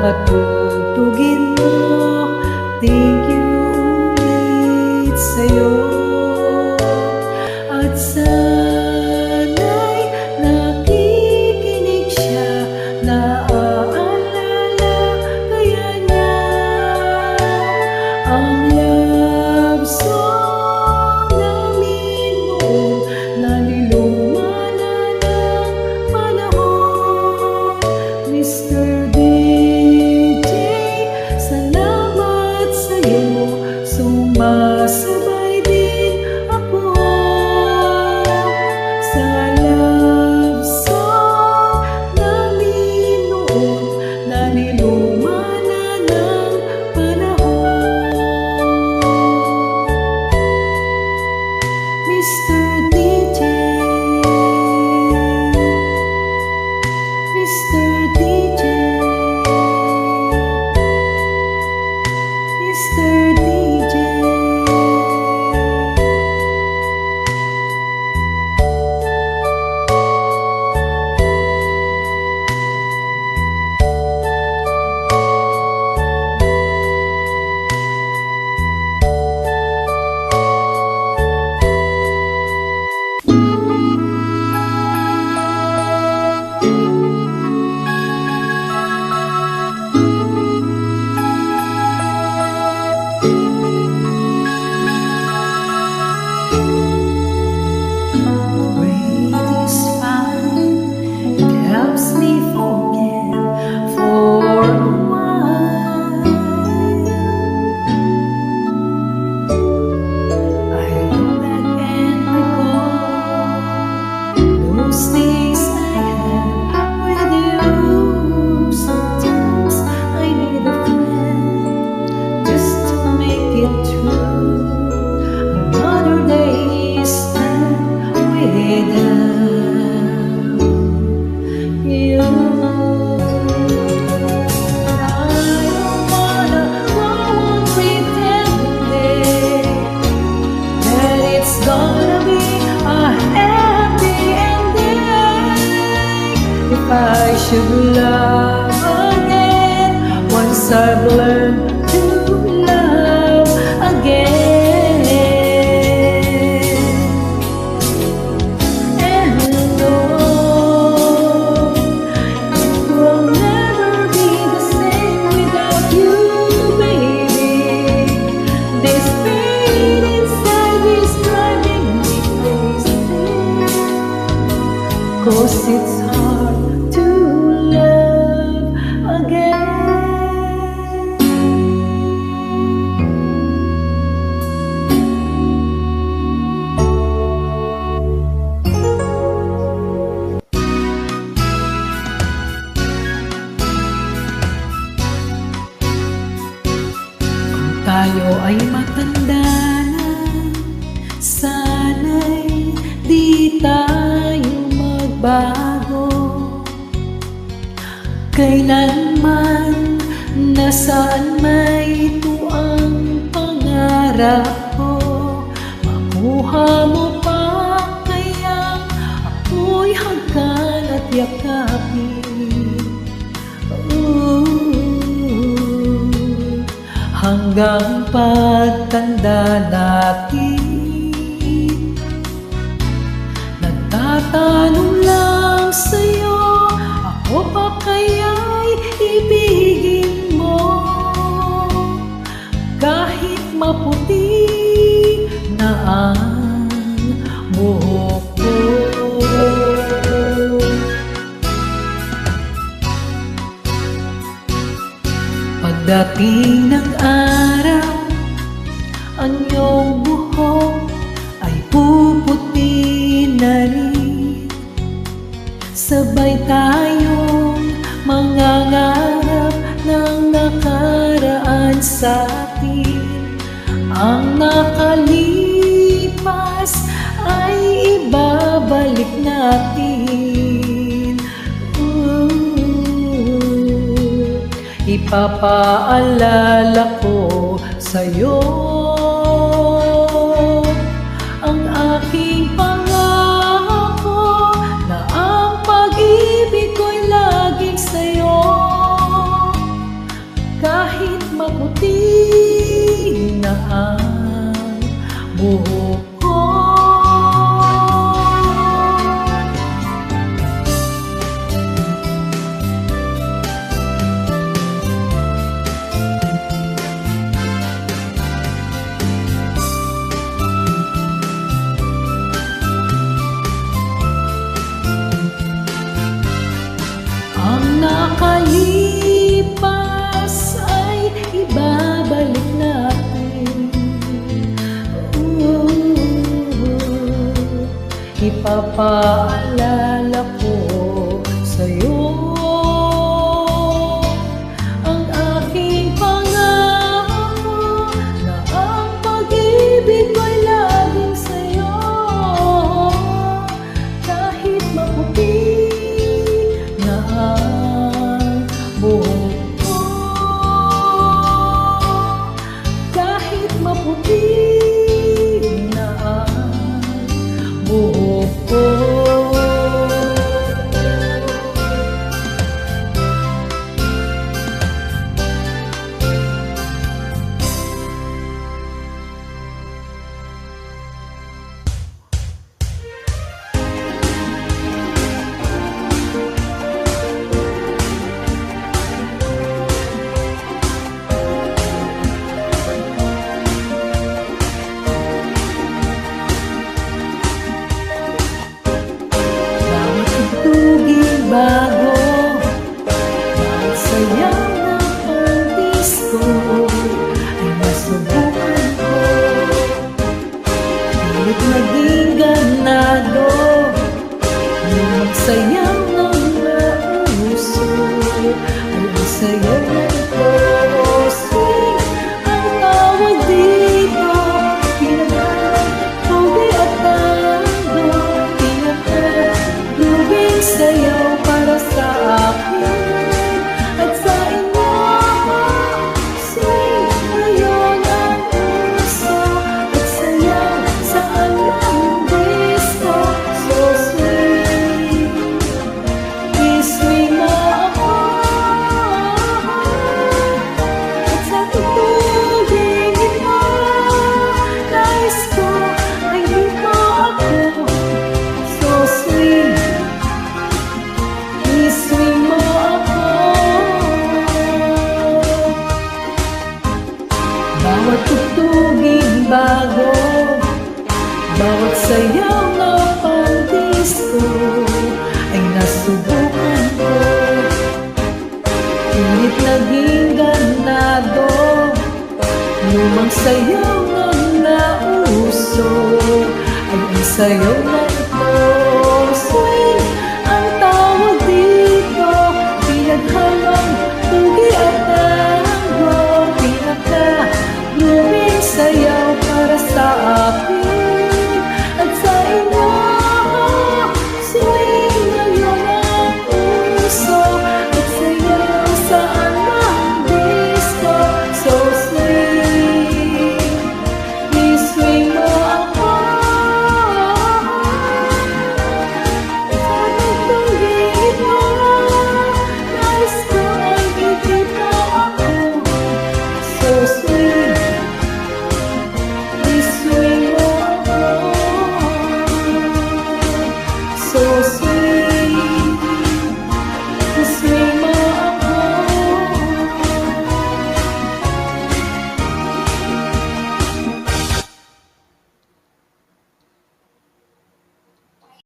patutugin mo. Thank you ulit sa'yo. At sana'y nakikinig siya, naaalala kaya niya ang love song namin noon na niluma na ng panahon. Mr. DJ, salamat sa'yo, sumasabay din ako sa love song namin noon na niluma na ng panahon. Mr. DJ, Mr. DJ, Mr. DJ. Rain is fine, it helps me forget for a while. I look back and recall those days I had with you. Sometimes I need a friend just to make it through another day spent without you. I don't wanna go on pretending that it's gonna be a happy ending. If I should love again, once I've learned to love again. And no, it will never be the same without you, baby. This pain inside is driving me crazy, 'cause it's hard to love again. Kung tayo ay matanda na, sana'y di tayo magbago. Kailanman, nasaan may ito ang pangarap ko. Makuha mo pa kayang ako'y hagkan at yakapin. Hanggang pagtanda natin, nagtatanong lang sa'yo, ako pa kaya'y ibigin mo? Kahit maputi na ang buhok ko. Pagdating ng araw, ang iyong buhok ay puputi na rin. Sabay tayong mangangarap ng nakaraan sa atin. Ang nakalipas ay ibabalik natin. Ipapaalala ko sa'yo ang aking pangako na ang pag-ibig ko'y laging sa'yo. makalipas ay ibabalik natin. Ipapaalala ko sa'yo ang aking pangako na ang pag-ibig ko'y laging sa'yo. Kahit maputi na ang buhok ko, kahit maputi na ang buhok ko. Bago, bawat sayaw ng pantis ko ay masubukan ko. Pilit maging ganado, yung magsayaw ng nauso ay masayaw ng puso. Ang tawag dito, pinag-tubi at tando, pinag-tubing sayaw para sa akin at sa inyo. Swing ngayon ang puso at sayaw sa alang disco. So sweet, i-swing mo ako at sa tutuging ito. Nais ko ay dito ako. So sweet, i-swing mo ako. Bawat tugtuging bago, bawat sayaw na pantis ko ay nasubukan ko. Pilit naging ganado, lumang sayaw ng nauso ay ang sayaw na